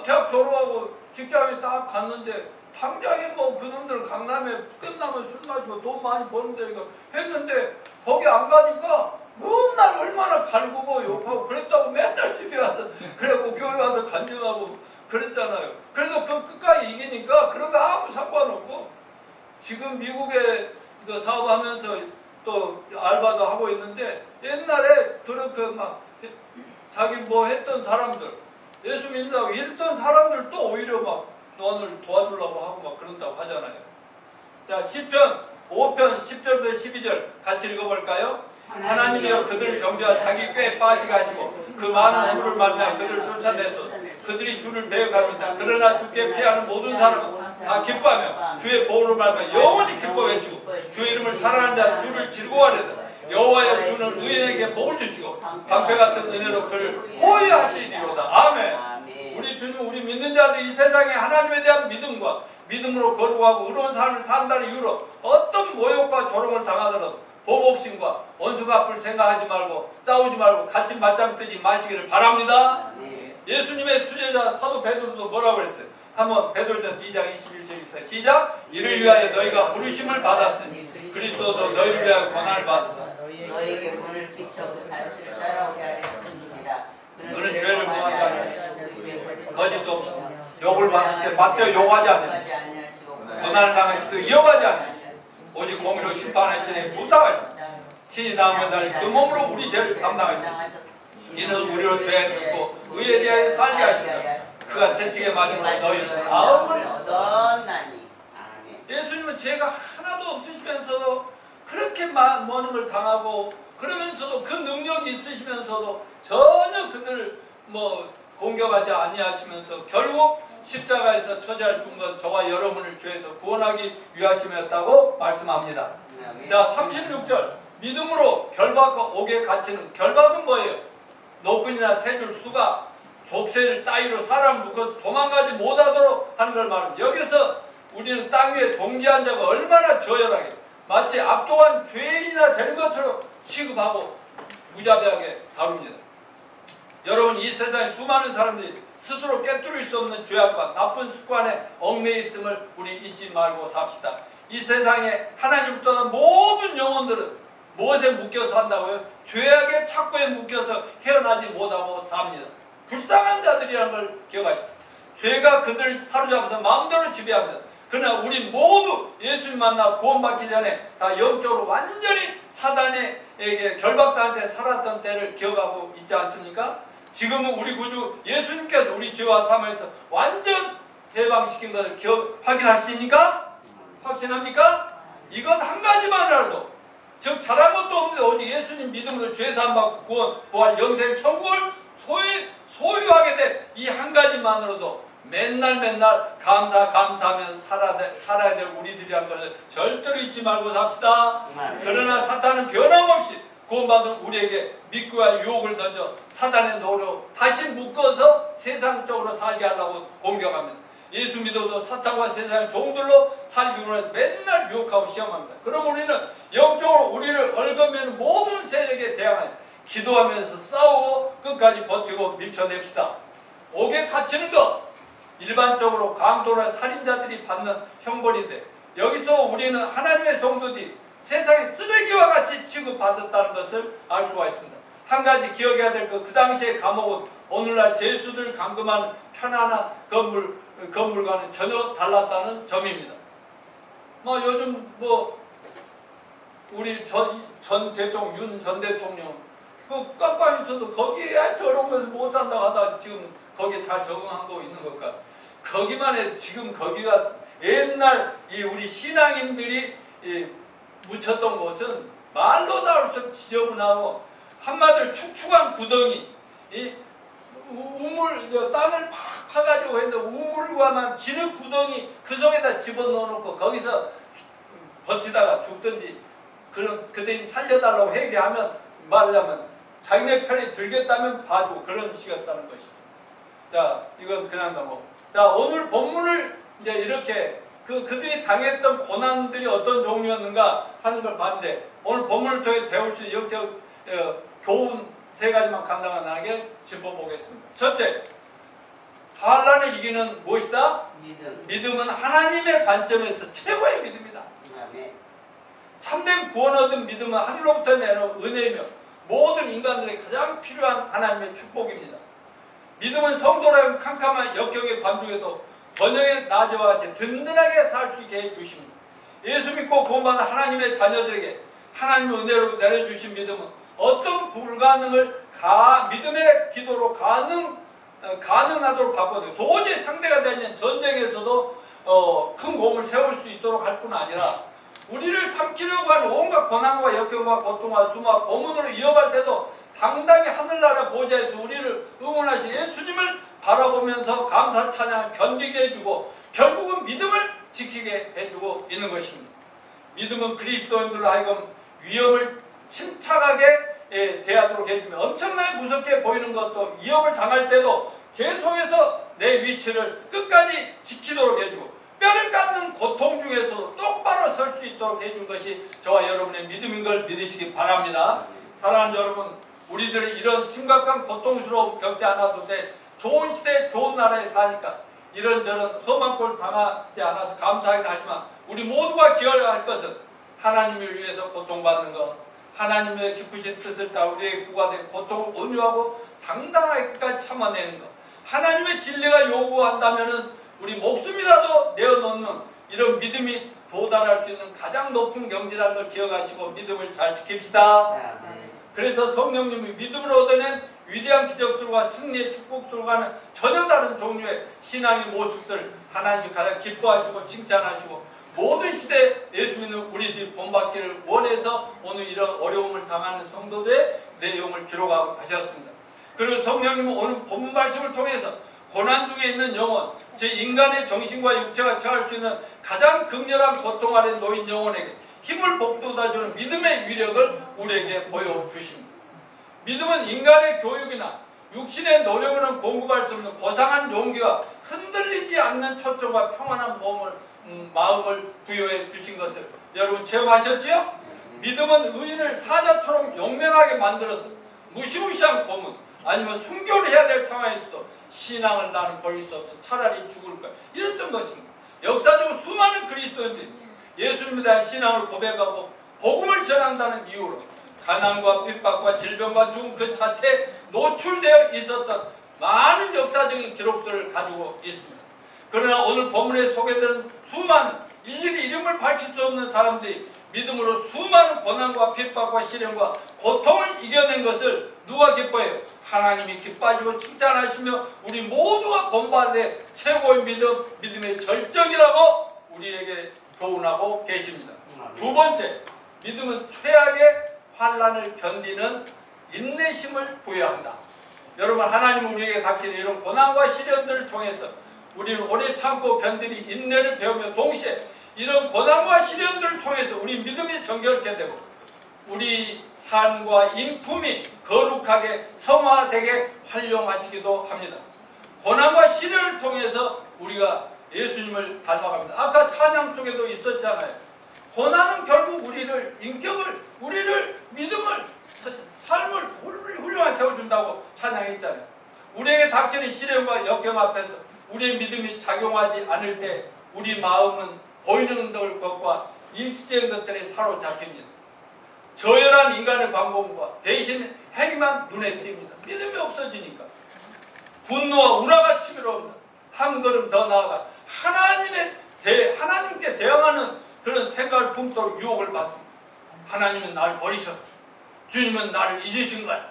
대학 졸업하고 직장에 딱 갔는데 당장에 뭐 그놈들 강남에 끝나면 술 마시고 돈 많이 버는데 이거 했는데 거기 안 가니까 맨날 얼마나 갈구고 욕하고 그랬다고 맨날 집에 와서 그래갖고 교회 와서 간증하고 그랬잖아요. 그래도 그 끝까지 이기니까 그런 거 아무 상관없고, 지금 미국에 그 사업하면서 또 알바도 하고 있는데 옛날에 그렇게 막 자기 뭐 했던 사람들, 예수 믿는다고 이랬던 사람들도 오히려 막 너를 도와주려고 하고 막 그런다고 하잖아요. 자, 10편 5편 10절부터 12절 같이 읽어볼까요? 하나님이여 그들을 정죄하 자기 꾀에 빠지게 하시고 그 많은 허물을 만나 그들을 쫓아내소. 그들이 주를 배역합니다. 그러나 주께 피하는 모든 사람은 다 기뻐하며 주의 보호를 말하며 영원히 기뻐 외치고 주의 이름을 사랑하는 자 주를 즐거워하려다. 여호와여 주는 의인에게 복을 주시고 방패 같은 은혜로 그를 호위하시리로다. 아멘. 우리 주님, 우리 믿는 자들이 이 세상에 하나님에 대한 믿음과 믿음으로 거룩하고 의로운 삶을 산다는 이유로 어떤 모욕과 조롱을 당하더라도 보복심과 원수 갚을 생각하지 말고 싸우지 말고 같이 맞짱 뜨지 마시기를 바랍니다. 예수님의 수제자 사도 베드로도 뭐라고 그랬어요? 한번 베드로전서 2장 21절입니다. 시작. 이를 위하여 너희가 부르심을 받았으니 그리스도도 너희를 위하여 고난을 받으사 너희에게 문을 끼쳐 그 자신을 따라오게 하였음이니라. 그는 죄를 범하지 아니하시고 거짓도 없이 욕을 받을 때 받되 욕하지 아니하시고 고난을 당하실 때 이어가지 아니하시고 오직 공의로 심판하시니 부탁하시고 친히 나오면 날 그 몸으로 우리 죄를 담당하시고 이는 우리로 죄 듣고 의에 대하여 살게 하신다. 그가 채찍에 맞으므로 너희는 마음을 얻었나니. 예수님은 죄가 하나도 없으시면서도 그렇게 많은 걸 당하고 그러면서도 그 능력이 있으시면서도 전혀 그들 뭐 공격하지 아니하시면서 결국 십자가에서 처자를 준 것 저와 여러분을 죄에서 구원하기 위하심이었다고 말씀합니다. 자, 36절 믿음으로 결박과 옥에 갇히는 결박은 뭐예요? 노끈이나 세 줄 수가 족쇄를 따위로 사람을 묶어 도망가지 못하도록 하는 걸 말합니다. 여기서 우리는 땅 위에 존귀한 자가 얼마나 저열하게 마치 압도한 죄인이나 되는 것처럼 취급하고 무자비하게 다룹니다. 여러분, 이 세상에 수많은 사람들이 스스로 깨뚫을 수 없는 죄악과 나쁜 습관에 얽매여 있음을 우리 잊지 말고 삽시다. 이 세상에 하나님을 떠난 모든 영혼들은 무엇에 묶여서 산다고요? 죄악의 착고에 묶여서 헤어나지 못하고 삽니다. 불쌍한 자들이라는 걸 기억하십시오. 죄가 그들을 사로잡아서 마음대로 지배합니다. 그러나 우리 모두 예수님 만나 구원받기 전에 다 영적으로 완전히 사단에게 결박당한 채 살았던 때를 기억하고 있지 않습니까? 지금은 우리 구주 예수님께서 우리 죄와 삶에서 완전 해방시킨 것을 확인하십니까? 확신합니까? 이것 한 가지만이라도, 즉 잘한 것도 없는데 오직 예수님 믿음으로 죄 사함받고 구원, 부활, 영생, 천국을 소유하게 된 이 한 가지만으로도 맨날 감사하면 살아야 될 우리들이란 것을 절대로 잊지 말고 삽시다. 그러나 사탄은 변함없이 구원받은 우리에게 믿고 할 유혹을 던져 사단의 노로 다시 묶어서 세상적으로 살게 하려고 공격합니다. 예수 믿어도 사탄과 세상의 종들로 살기 원해서 맨날 유혹하고 시험합니다. 그럼 우리는 영적으로 우리를 얽으면 모든 세력에 대항하여 기도하면서 싸우고 끝까지 버티고 밀쳐냅시다. 옥에 갇히는 것, 일반적으로 강도나 살인자들이 받는 형벌인데 여기서 우리는 하나님의 성도들이 세상의 쓰레기와 같이 취급받았다는 것을 알 수가 있습니다. 한 가지 기억해야 될 것, 그 당시의 감옥은 오늘날 죄수들 감금하는 편안한 건물과는 전혀 달랐다는 점입니다. 요즘 우리 전 대통령, 윤 전 대통령 깜빡 있어도 거기에 저런 것을 못 산다고 하다 지금 거기에 잘 적응하고 있는 것과 거기만 해도 지금 거기가 옛날 우리 신앙인들이 묻혔던 곳은 말로 나올 수 없이 지저분하고 한마디로 축축한 구덩이, 땅을 팍 파가지고 했는데 우물과만 진흙 구덩이 그 속에다 집어넣어놓고 거기서 버티다가 죽든지 그들이 살려달라고 회개하면 말하자면 자기네 편에 들겠다면 봐주고 그런 식이었다는 것이죠. 자, 이건 그냥 넘어. 자, 오늘 본문을 이제 이렇게 그들이 당했던 고난들이 어떤 종류였는가 하는 걸 봤는데 오늘 본문을 통해 배울 수 있는 영적 교훈 세 가지만 간단하게 짚어보겠습니다. 첫째, 환난을 이기는 무엇이다? 믿음은 하나님의 관점에서 최고의 믿음이다. 참된 구원 얻은 믿음은 하늘로부터 내려온 은혜이며 모든 인간들에게 가장 필요한 하나님의 축복입니다. 믿음은 성도라면 캄캄한 역경의 밤중에도 번영의 낮에와 같이 든든하게 살 수 있게 해주십니다. 예수 믿고 구원받은 하나님의 자녀들에게 하나님의 은혜로 내려주신 믿음은 어떤 불가능을 믿음의 기도로 가능하도록 바꿔요. 도저히 상대가 되는 전쟁에서도 큰 공을 세울 수 있도록 할 뿐 아니라 우리를 삼키려고 하는 온갖 고난과 역경과 고통과 수모와 고문으로 이어갈 때도 당당히 하늘나라 보좌에서 우리를 응원하신 예수님을 바라보면서 감사 찬양을 견디게 해주고 결국은 믿음을 지키게 해주고 있는 것입니다. 믿음은 그리스도인들로 하여금 위험을 침착하게 대하도록 해주며 엄청나게 무섭게 보이는 것도 위협을 당할 때도 계속해서 내 위치를 끝까지 지키도록 해주고 뼈를 깎는 고통 중에서도 똑바로 설 수 있도록 해준 것이 저와 여러분의 믿음인 걸 믿으시기 바랍니다. 사랑하는 여러분, 우리들이 이런 심각한 고통스러움 겪지 않아도 돼 좋은 시대 좋은 나라에 사니까 이런저런 험한 꼴 당하지 않아서 감사하긴 하지만 우리 모두가 기억해야 할 것은 하나님을 위해서 고통받는 것, 하나님의 기쁘신 뜻을 따라 우리에게 부과된 고통을 온유하고 당당하게 끝까지 참아내는 것, 하나님의 진리가 요구한다면 우리 목숨이라도 내어놓는 이런 믿음이 도달할 수 있는 가장 높은 경지라는 걸 기억하시고 믿음을 잘 지킵시다. 그래서 성령님이 믿음으로 얻어낸 위대한 기적들과 승리의 축복들과는 전혀 다른 종류의 신앙의 모습들 하나님이 가장 기뻐하시고 칭찬하시고 모든 시대에 예수 믿는 우리들이 본받기를 원해서 오늘 이런 어려움을 당하는 성도들의 내용을 기록하고 하셨습니다. 그리고 성령님은 오늘 본 말씀을 통해서 고난 중에 있는 영혼, 제 인간의 정신과 육체가 처할 수 있는 가장 극렬한 고통 아래 놓인 영혼에게 힘을 북돋아주는 믿음의 위력을 우리에게 보여주십니다. 믿음은 인간의 교육이나 육신의 노력으로는 공급할 수 없는 고상한 용기와 흔들리지 않는 초점과 평안한 마음을 부여해 주신 것을 여러분 체험하셨지요? 믿음은 의인을 사자처럼 용맹하게 만들어서 무시무시한 고문 아니면 순교를 해야 될 상황에서도 신앙을 나는 버릴 수 없어 차라리 죽을 거야 이랬던 것입니다. 역사적으로 수많은 그리스도인들이 예수님에 대한 신앙을 고백하고 복음을 전한다는 이유로 가난과 핍박과 질병과 죽음 그 자체에 노출되어 있었던 많은 역사적인 기록들을 가지고 있습니다. 그러나 오늘 본문에 소개되는 수많은 일일이 이름을 밝힐 수 없는 사람들이 믿음으로 수많은 고난과 핍박과 시련과 고통을 이겨낸 것을 누가 기뻐해요? 하나님이 기뻐하시고 칭찬하시며 우리 모두가 본받을 최고의 믿음의 절정이라고 우리에게 교훈하고 계십니다. 두 번째, 믿음은 최악의 환난을 견디는 인내심을 부여한다. 여러분, 하나님은 우리에게 닥치는 이런 고난과 시련들을 통해서 우리는 오래 참고 견디리 인내를 배우며 동시에 이런 고난과 시련들을 통해서 우리 믿음이 정결케 되고 우리 삶과 인품이 거룩하게 성화되게 활용하시기도 합니다. 고난과 시련을 통해서 우리가 예수님을 닮아갑니다. 아까 찬양 속에도 있었잖아요. 고난은 결국 우리를 인격을, 우리를 믿음을, 삶을 훌륭하게 세워준다고 찬양했잖아요. 우리에게 닥치는 시련과 역경 앞에서 우리의 믿음이 작용하지 않을 때 우리 마음은 보이는 것과 일시적인 것들에 사로잡힙니다. 저열한 인간의 방법과 대신 행위만 눈에 띕니다. 믿음이 없어지니까 분노와 우라가 치밀어옵니다. 한 걸음 더 나아가 하나님께 대항하는 그런 생각을 품도록 유혹을 받습니다. 하나님은 나를 버리셨어. 주님은 나를 잊으신 거야.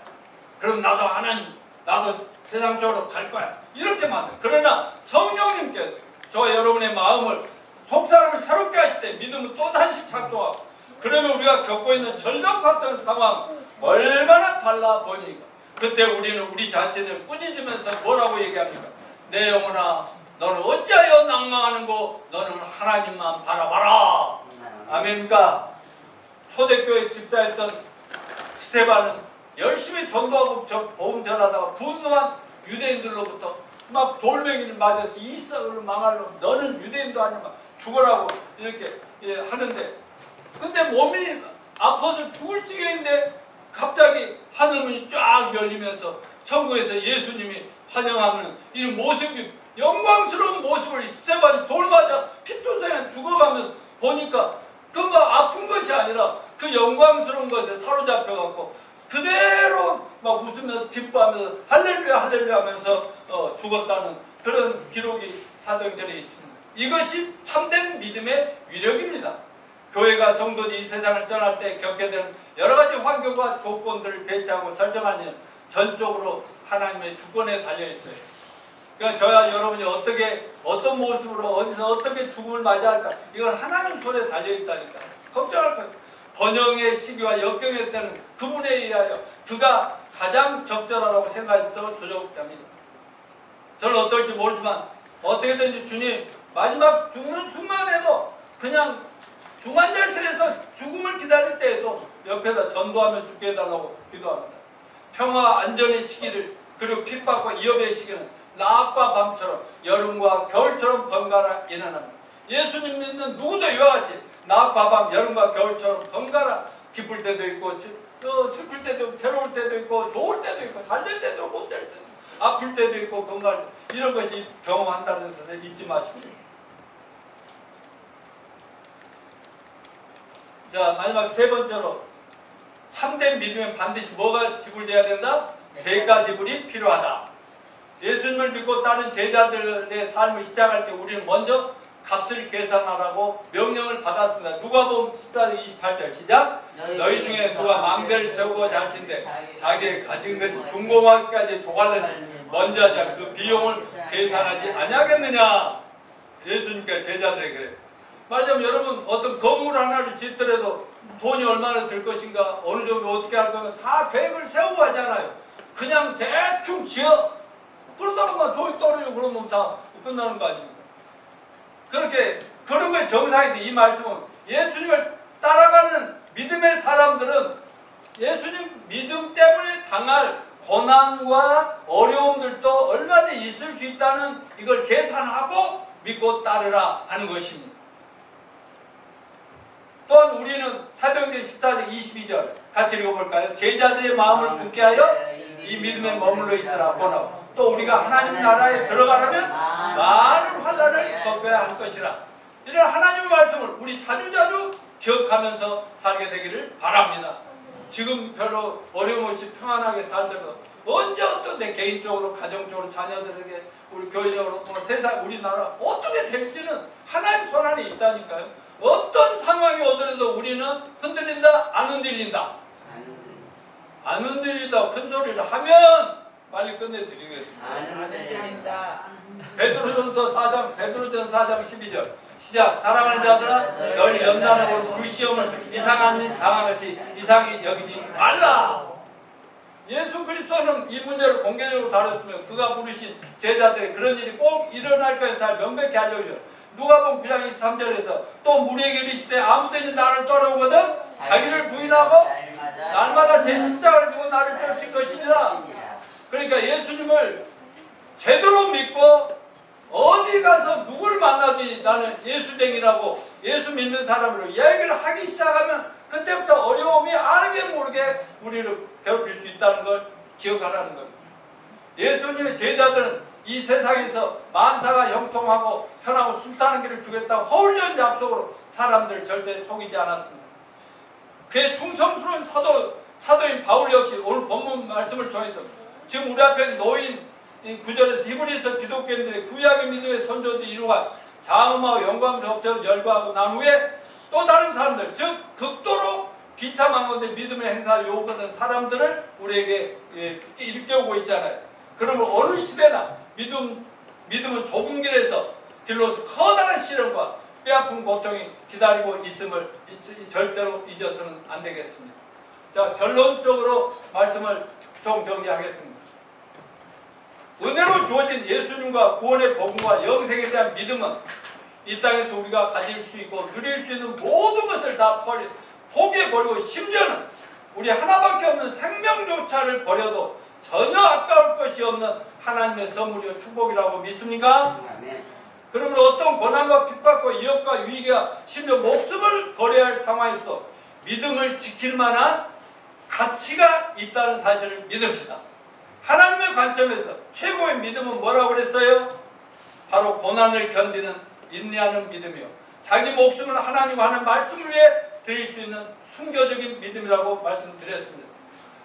그럼 나도 하나님, 나도 세상 쪽으로 갈 거야. 이렇게 만들어요. 그러나 성령님께서 저와 여러분의 마음을 속사람을 새롭게 하실 때 믿음은 또다시 작동하고 그러면 우리가 겪고 있는 절벽 같은 상황 얼마나 달라 보이니까 그때 우리는 우리 자신을 꾸짖으면서 뭐라고 얘기합니까? 내 영혼아 너는 어찌하여 낭망하는고 너는 하나님만 바라봐라. 아멘입니까? 초대교회 집사였던 스테반은 열심히 전도하고 복음 전하다가 분노한 유대인들로부터 막 돌멩이를 맞아서 이삭을 망할로 너는 유대인도 아니야 막 죽어라고 이렇게 하는데 근데 몸이 아파서 죽을 지경인데 갑자기 하늘문이 쫙 열리면서 천국에서 예수님이 환영하는 이 모습이 영광스러운 모습을 스테반이 돌 맞아 피투성에 죽어가면서 보니까 그 막 아픈 것이 아니라 그 영광스러운 것에 사로잡혀갖고 그대로 막 웃으면서 기뻐하면서 할렐루야 할렐루야 하면서 죽었다는 그런 기록이 사도행전에 있습니다. 이것이 참된 믿음의 위력입니다. 교회가 성도들이 이 세상을 떠날 때 겪게 되는 여러 가지 환경과 조건들을 배치하고 설정하는 전적으로 하나님의 주권에 달려있어요. 그러니까 저와 여러분이 어떤 모습으로 어디서 어떻게 죽음을 맞이할까 이건 하나님 손에 달려있다니까 걱정할 거예요. 번영의 시기와 역경의 때는 그분에 의하여 그가 가장 적절하다고 생각해서 조정합니다. 저는 어떨지 모르지만 어떻게든지 주님 마지막 죽는 순간에도 그냥 중환자실에서 죽음을 기다릴 때에도 옆에다 전도하며 죽게 해달라고 기도합니다. 평화 안전의 시기를 그리고 핍박과 위협의 시기는 낮과 밤처럼 여름과 겨울처럼 번갈아 일어납니다. 예수님 믿는 누구도 이와 같이 낮과 밤 여름과 겨울처럼 번갈아 기쁠 때도 있고 슬플 때도 있고 괴로울 때도 있고 좋을 때도 있고 잘 될 때도 못 될 때도 있고 아플 때도 있고 건강할 때 이런 것이 경험한다는 것을 잊지 마십시오. 자 마지막 세 번째로 참된 믿음엔 반드시 뭐가 지불돼야 된다? 대가 지불이 필요하다. 예수님을 믿고 따른 제자들의 삶을 시작할 때 우리는 먼저 값을 계산하라고 명령을 받았습니다. 누가복음 14장 28절 시작. 너희 중에 누가 망대를 세우고 잘친데 자기의 가진 것이 중공하기까지 조갈려니 먼저 하자 그 비용을 계산하지 아니하겠느냐. 예수님께 제자들에게 그래요. 말하자면 여러분 어떤 건물 하나를 짓더라도 돈이 얼마나 들 것인가 어느 정도 어떻게 할 거면 다 계획을 세우고 하잖아요. 그냥 대충 지어 그러다가 돈이 떨어지고 그러면 다 끝나는 거 아닙니까? 그렇게 그런 게 정상인데 이 말씀은 예수님을 따라가는 믿음의 사람들은 예수님 믿음 때문에 당할 고난과 어려움들도 얼마든지 있을 수 있다는 이걸 계산하고 믿고 따르라 하는 것입니다. 또한 우리는 사도행전 14장 22절 같이 읽어볼까요? 제자들의 마음을 굳게 하여 이 믿음에 머물러 있으라 보나 또 우리가 하나님 나라에 들어가려면 많은 환난을 겪어야 할 것이라. 이런 하나님의 말씀을 우리 자주자주 기억하면서 살게 되기를 바랍니다. 지금 별로 어려움 없이 평안하게 살더라도 언제 어떤 내 개인적으로 가정적으로 자녀들에게 우리 교회적으로 세상 우리나라 어떻게 될지는 하나님 손 안에 있다니까요. 어떤 상황이 오더라도 우리는 흔들린다 안 흔들린다 안 흔들린다 큰 소리를 하면 빨리 끝내드리겠습니다. 안 흔들린다. 베드로전서 4장 12절 시작. 사랑하는 자들아 널 연단하고 불시험을 이상한 일 당한같이 이상히 여기지 말라. 예수 그리스도는 이 문제를 공개적으로 다뤘으며 그가 부르신 제자들이 그런 일이 꼭 일어날 것을 명백히 알려주죠. 누가복음 9장 23절에서 또 무리에게 이르시되 아무든지 나를 따라오거든 자기를 부인하고 날마다 제 십자가를 지고 나를 쫓을 것이니라. 그러니까 예수님을 제대로 믿고 어디 가서 누구를 만나든지 나는 예수쟁이라고 예수 믿는 사람으로 이야기를 하기 시작하면 그때부터 어려움이 알게 모르게 우리를 괴롭힐 수 있다는 걸 기억하라는 겁니다. 예수님의 제자들은 이 세상에서 만사가 형통하고 편하고 순탄한 길을 주겠다고 허울연 약속으로 사람들을 절대 속이지 않았습니다. 그의 충성스러운 사도인 바울 역시 오늘 본문 말씀을 통해서 지금 우리 앞에 놓인 이 구절에서 히브리서 기독교인들의 구약의 믿음의 선조들이 이루어간 장엄하고 영광스러운 업적을 열거하고 난 후에 또 다른 사람들, 즉 극도로 비참한 건데 믿음의 행사를 요구하는 사람들을 우리에게 일깨우고 있잖아요. 그러면 어느 시대나 믿음은 좁은 길로서 커다란 시련과 뼈아픈 고통이 기다리고 있음을 절대로 잊어서는 안 되겠습니다. 자, 결론적으로 말씀을 좀 정리하겠습니다. 은혜로 주어진 예수님과 구원의 복음과 영생에 대한 믿음은 이 땅에서 우리가 가질 수 있고 누릴 수 있는 모든 것을 다 포기해버리고 심지어는 우리 하나밖에 없는 생명조차를 버려도 전혀 아까울 것이 없는 하나님의 선물이요 축복이라고 믿습니까? 그러면 어떤 고난과 핍박과 위협과 위기가 심지어 목숨을 거래할 상황에서도 믿음을 지킬 만한 가치가 있다는 사실을 믿읍시다. 하나님의 관점에서 최고의 믿음은 뭐라고 그랬어요? 바로 고난을 견디는 인내하는 믿음이요 자기 목숨을 하나님과 하는 말씀을 위해 드릴 수 있는 순교적인 믿음이라고 말씀드렸습니다.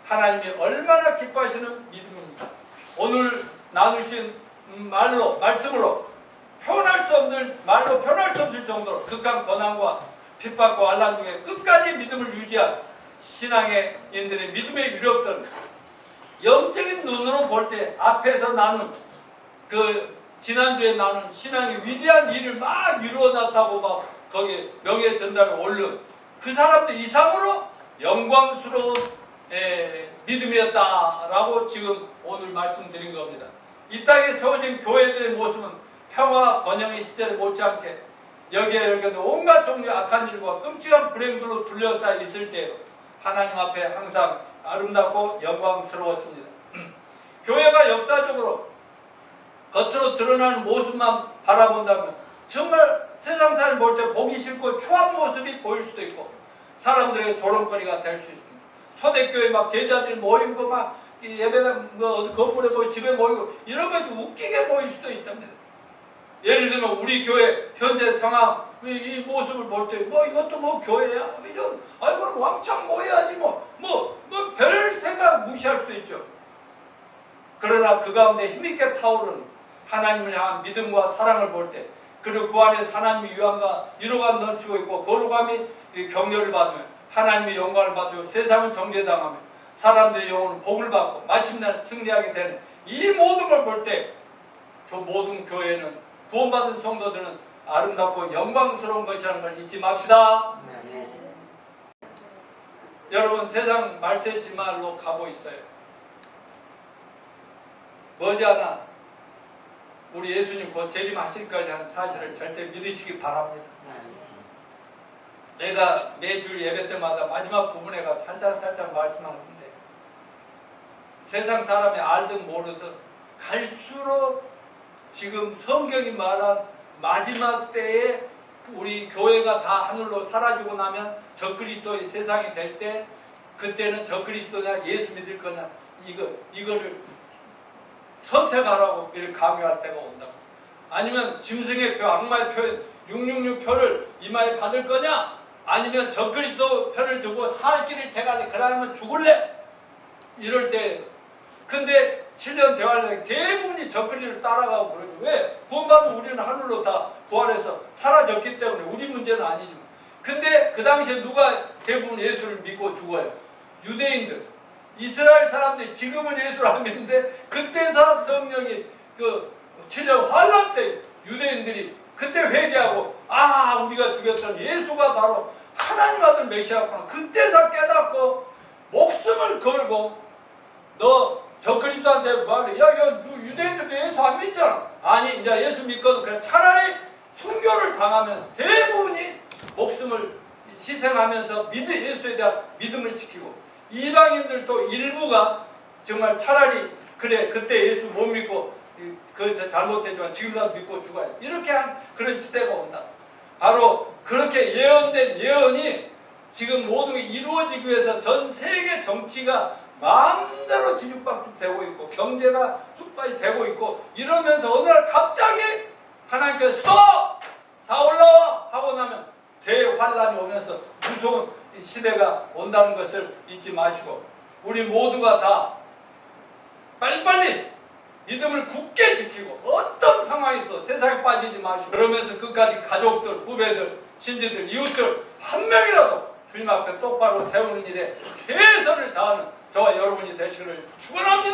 하나님이 얼마나 기뻐하시는 믿음입니다. 오늘 나누신 말씀으로 표현할 수 없을 정도로 극한 고난과 핍박과 환난 중에 끝까지 믿음을 유지한 신앙의 인들의 믿음의 유력들은 영적인 눈으로 볼 때 앞에서 나눈 지난주에 나눈 신앙의 위대한 일을 막 이루어놨다고 막 거기에 명예 전달을 올린 그 사람들 이상으로 영광스러운 믿음이었다라고 지금 오늘 말씀드린 겁니다. 이 땅에 세워진 교회들의 모습은 평화 번영의 시대를 못지않게 여기에 온갖 종류의 악한 일과 끔찍한 불행들로 둘러싸여 있을 때 하나님 앞에 항상 아름답고 영광스러웠습니다. 교회가 역사적으로 겉으로 드러나는 모습만 바라본다면 정말 세상 사람 볼 때 보기 싫고 추한 모습이 보일 수도 있고 사람들에게 조롱거리가 될 수 있습니다. 초대교회 막 제자들이 모이고 막 예배당 어디 건물에 모이고 집에 모이고 이런 것이 웃기게 보일 수도 있답니다. 예를 들면 우리 교회 현재 상황 이 모습을 볼 때 이것도 교회야? 그럼 왕창 모여야지 별 생각 무시할 수 있죠. 그러나 그 가운데 힘있게 타오르는 하나님을 향한 믿음과 사랑을 볼 때 그리고 그 안에서 하나님의 유한과 위로가 넘치고 있고 거룩함이 격려를 받으며 하나님의 영광을 받으며 세상은 정죄당하며 사람들의 영혼은 복을 받고 마침내 승리하게 되는 이 모든 걸 볼 때 그 모든 교회는 구원받은 성도들은 아름답고 영광스러운 것이라는 걸 잊지 맙시다. 여러분 세상 말세지말로 가고 있어요. 머지않아 우리 예수님 곧 재림하실 것이라는 사실을 절대 믿으시기 바랍니다. 내가 매주 예배 때마다 마지막 부분에 가 살짝 말씀하는데 세상 사람이 알든 모르든 갈수록 지금 성경이 말한 마지막 때에 우리 교회가 다 하늘로 사라지고 나면 적그리스도의 세상이 될 때 그때는 적그리스도냐 예수 믿을 거냐 이거를 선택하라고 이렇게 강요할 때가 온다고. 아니면 짐승의 표, 악마의 표, 666표를 이마에 받을 거냐 아니면 적그리스도 편을 두고 살 길을 택할래 그러면 죽을래 이럴 때 근데 7년 대환에 대부분이 적그리스도를 따라가고 그러죠. 왜? 구원받으면 우리는 하늘로 다 부활해서 사라졌기 때문에 우리 문제는 아니지만 근데 그 당시에 누가 대부분 예수를 믿고 죽어요? 유대인들 이스라엘 사람들이 지금은 예수를 안 믿는데 그때서 성령이 7년 환란 때 유대인들이 그때 회개하고 우리가 죽였던 예수가 바로 하나님 아들 메시아구나 그때서 깨닫고 목숨을 걸고 너 저 그리스도한테 말해. 야, 유대인들도 예수 안 믿잖아. 아니, 이제 예수 믿거든. 그래. 차라리 순교를 당하면서 대부분이 목숨을 희생하면서 예수에 대한 믿음을 지키고, 이방인들도 일부가 정말 차라리 그래, 그때 예수 못 믿고 그 잘못했지만 지금이라도 믿고 죽어야 돼. 이렇게 한 그런 시대가 온다. 바로 그렇게 예언된 예언이 지금 모든 게 이루어지기 위해서 전 세계 정치가 마음대로 뒤죽박죽 되고 있고, 경제가 쑥발이 되고 있고, 이러면서 어느 날 갑자기 하나님께서 스톱! 다 올라와! 하고 나면 대환란이 오면서 무서운 시대가 온다는 것을 잊지 마시고, 우리 모두가 다 빨리빨리 믿음을 굳게 지키고, 어떤 상황에서 세상에 빠지지 마시고, 그러면서 끝까지 가족들, 후배들, 친지들, 이웃들 한 명이라도 주님 앞에 똑바로 세우는 일에 최선을 다하는 저와 여러분이 되시기를 축원합니다.